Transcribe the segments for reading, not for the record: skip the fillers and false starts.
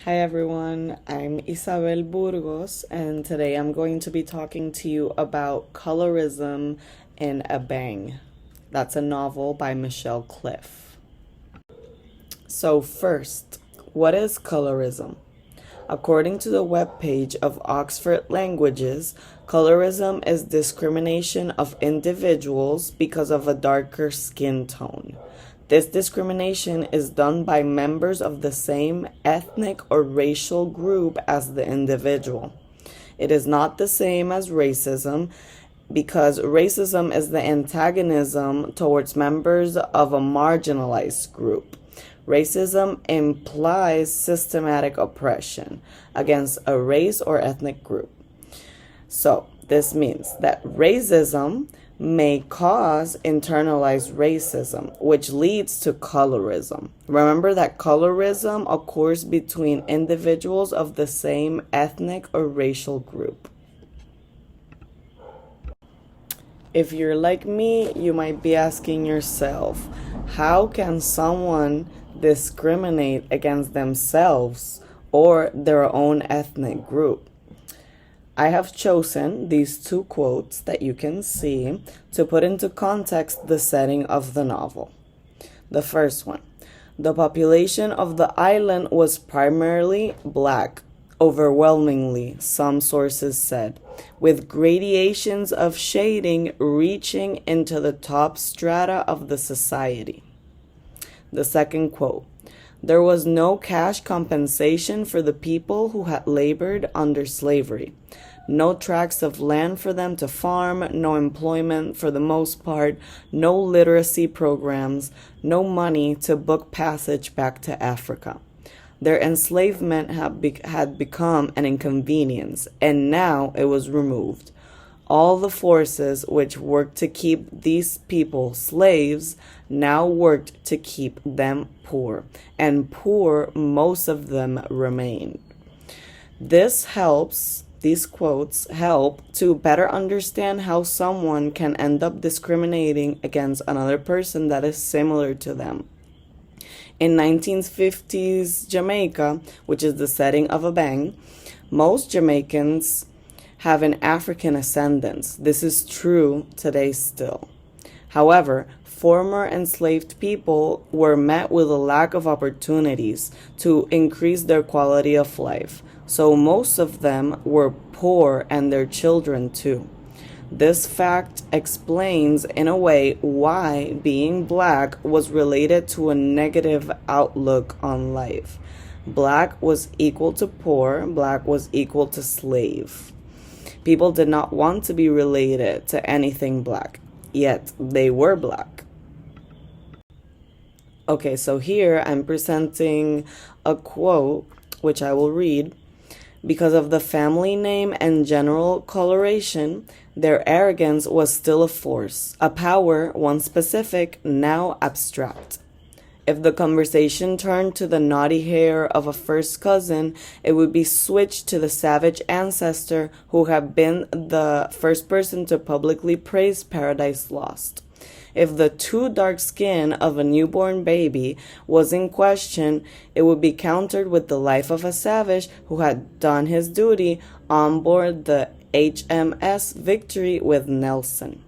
Hi everyone, I'm Isabel Burgos, and today I'm going to be talking to you about Colorism in Abeng. That's a novel by Michelle Cliff. So, first, what is colorism? According to the webpage of Oxford Languages, colorism is discrimination of individuals because of a darker skin tone. This discrimination is done by members of the same ethnic or racial group as the individual. It is not the same as racism because racism is the antagonism towards members of a marginalized group. Racism implies systematic oppression against a race or ethnic group. So, this means that racism may cause internalized racism, which leads to colorism. Remember that colorism occurs between individuals of the same ethnic or racial group. If you're like me, you might be asking yourself, how can someone discriminate against themselves or their own ethnic group? I have chosen these two quotes that you can see to put into context the setting of the novel. The first one, the population of the island was primarily black, overwhelmingly, some sources said, with gradations of shading reaching into the top strata of the society. The second quote, there was no cash compensation for the people who had labored under slavery. No tracts of land for them to farm, no employment for the most part, no literacy programs, no money to book passage back to Africa. Their enslavement had become an inconvenience, and now it was removed. All the forces which worked to keep these people slaves now worked to keep them poor, and poor most of them remained. These quotes help to better understand how someone can end up discriminating against another person that is similar to them. In 1950s Jamaica, which is the setting of Abeng, most Jamaicans have an African ascendance. This is true today still. However, former enslaved people were met with a lack of opportunities to increase their quality of life, so most of them were poor and their children too. This fact explains, in a way, why being black was related to a negative outlook on life. Black was equal to poor, black was equal to slave. People did not want to be related to anything black, yet they were black. Okay, so here I'm presenting a quote, which I will read. Because of the family name and general coloration, their arrogance was still a force, a power once specific, now abstract. If the conversation turned to the naughty hair of a first cousin, it would be switched to the savage ancestor who had been the first person to publicly praise Paradise Lost. If the too dark skin of a newborn baby was in question, it would be countered with the life of a savage who had done his duty on board the HMS Victory with Nelson.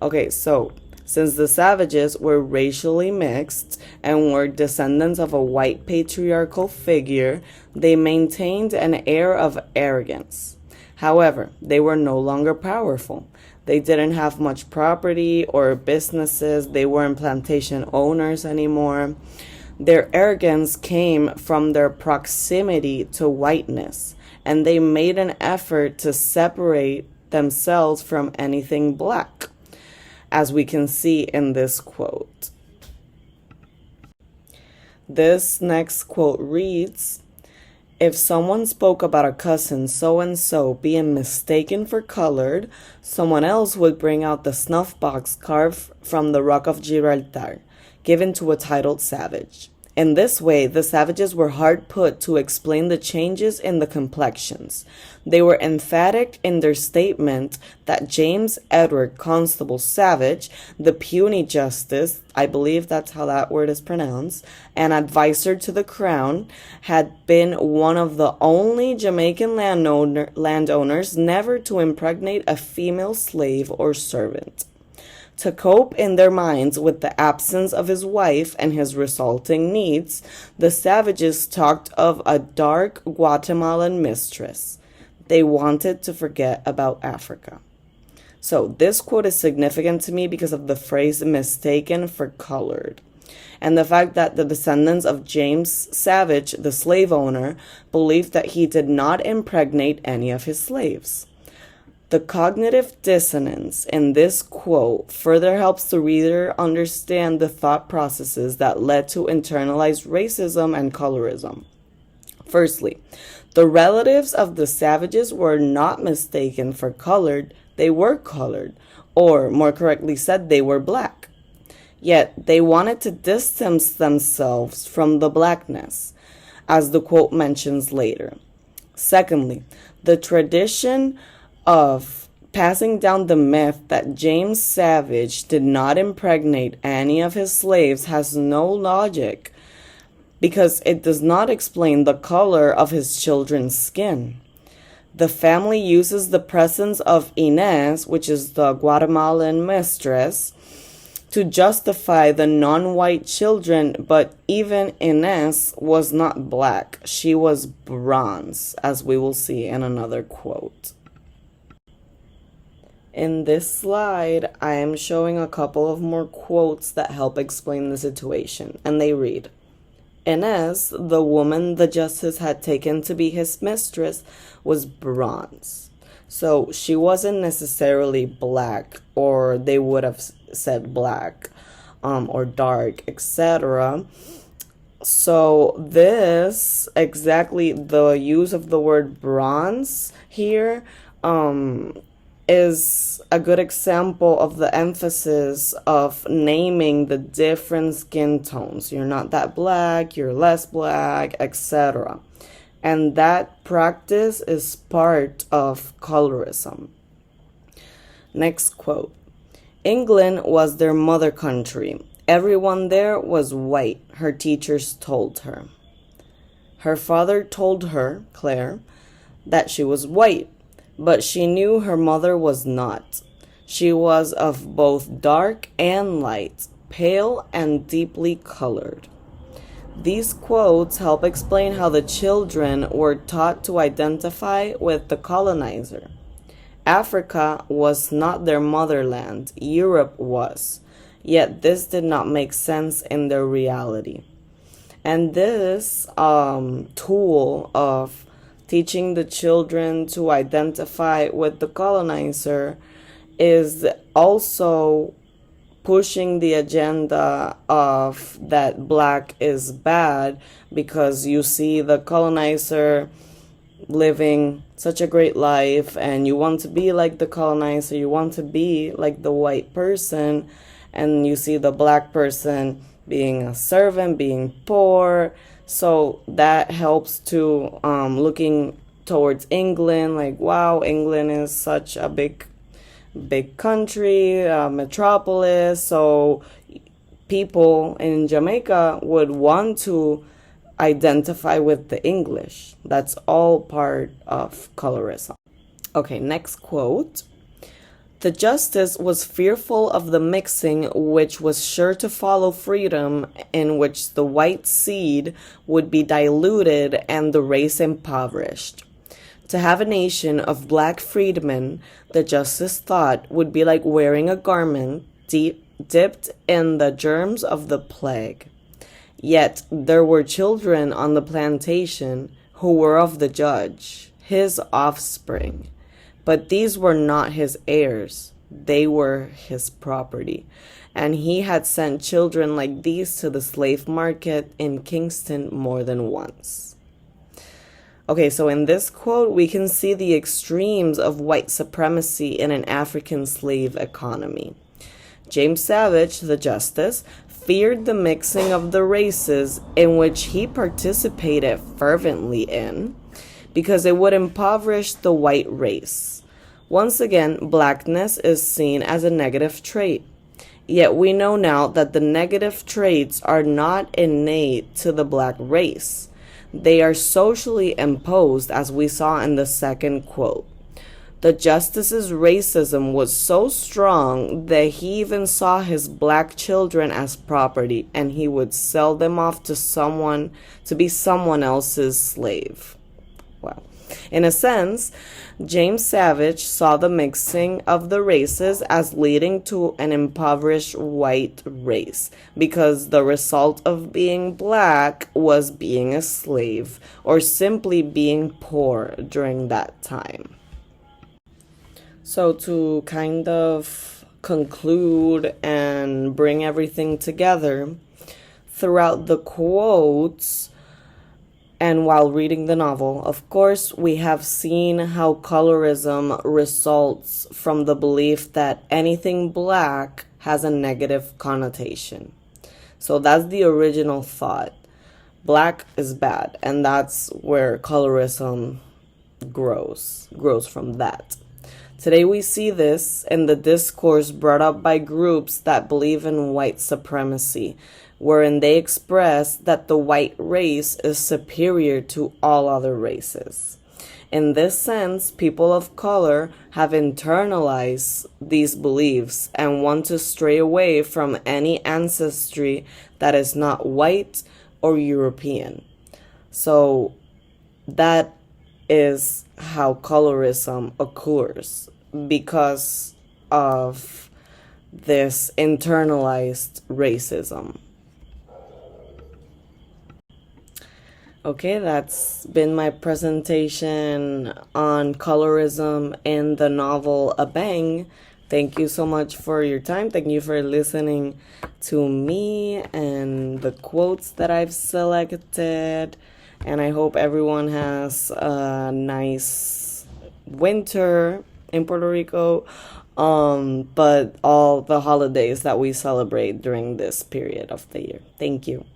Okay, so since the savages were racially mixed and were descendants of a white patriarchal figure, they maintained an air of arrogance. However, they were no longer powerful. They didn't have much property or businesses. They weren't plantation owners anymore. Their arrogance came from their proximity to whiteness, and they made an effort to separate themselves from anything black, as we can see in this quote. This next quote reads, if someone spoke about a cousin so-and-so being mistaken for colored, someone else would bring out the snuff box carved from the Rock of Gibraltar, given to a titled savage. In this way, the savages were hard put to explain the changes in the complexions. They were emphatic in their statement that James Edward Constable Savage, the puny justice, I believe that's how that word is pronounced, an advisor to the crown, had been one of the only Jamaican landowners never to impregnate a female slave or servant. To cope in their minds with the absence of his wife and his resulting needs, the savages talked of a dark Guatemalan mistress. They wanted to forget about Africa. So this quote is significant to me because of the phrase mistaken for colored, and the fact that the descendants of James Savage, the slave owner, believed that he did not impregnate any of his slaves. The cognitive dissonance in this quote further helps the reader understand the thought processes that led to internalized racism and colorism. Firstly, the relatives of the savages were not mistaken for colored, they were colored, or more correctly said, they were black. Yet they wanted to distance themselves from the blackness, as the quote mentions later. Secondly, the tradition of passing down the myth that James Savage did not impregnate any of his slaves has no logic, because it does not explain the color of his children's skin. The family uses the presence of Inez, which is the Guatemalan mistress, to justify the non-white children, but even Inez was not black. She was bronze, as we will see in another quote. In this slide, I am showing a couple of more quotes that help explain the situation, and they read, Inez, the woman the justice had taken to be his mistress, was bronze. So she wasn't necessarily black, or they would have said black, or dark, etc. So this, exactly the use of the word bronze here, is a good example of the emphasis of naming the different skin tones. You're not that black, you're less black, etc. And that practice is part of colorism. Next quote. England was their mother country. Everyone there was white, her teachers told her. Her father told her, Claire, that she was white, but she knew her mother was not. She was of both dark and light, pale and deeply colored. These quotes help explain how the children were taught to identify with the colonizer. Africa was not their motherland, Europe was. Yet this did not make sense in their reality. And this tool of teaching the children to identify with the colonizer is also pushing the agenda of that black is bad, because you see the colonizer living such a great life and you want to be like the colonizer, you want to be like the white person, and you see the black person being a servant, being poor. So that helps to looking towards England, like, wow, England is such a big country, metropolis. So people in Jamaica would want to identify with the English. That's all part of colorism. Okay, next quote. The justice was fearful of the mixing which was sure to follow freedom, in which the white seed would be diluted and the race impoverished. To have a nation of black freedmen, the justice thought, would be like wearing a garment dipped in the germs of the plague. Yet there were children on the plantation who were of the judge, his offspring. But these were not his heirs, they were his property. And he had sent children like these to the slave market in Kingston more than once. Okay, so in this quote, we can see the extremes of white supremacy in an African slave economy. James Savage, the justice, feared the mixing of the races, in which he participated fervently in, because it would impoverish the white race. Once again, blackness is seen as a negative trait. Yet we know now that the negative traits are not innate to the black race. They are socially imposed, as we saw in the second quote. The justice's racism was so strong that he even saw his black children as property, and he would sell them off to someone to be someone else's slave. Wow. In a sense, James Savage saw the mixing of the races as leading to an impoverished white race, because the result of being black was being a slave or simply being poor during that time. So to kind of conclude and bring everything together, throughout the quotes and while reading the novel, of course, we have seen how colorism results from the belief that anything black has a negative connotation. So that's the original thought. Black is bad, and that's where colorism grows from that. Today we see this in the discourse brought up by groups that believe in white supremacy, wherein they express that the white race is superior to all other races. In this sense, people of color have internalized these beliefs and want to stray away from any ancestry that is not white or European. So that is how colorism occurs, because of this internalized racism. Okay, that's been my presentation on colorism in the novel Abeng. Thank you so much for your time. Thank you for listening to me and the quotes that I've selected. And I hope everyone has a nice winter in Puerto Rico, but all the holidays that we celebrate during this period of the year. Thank you.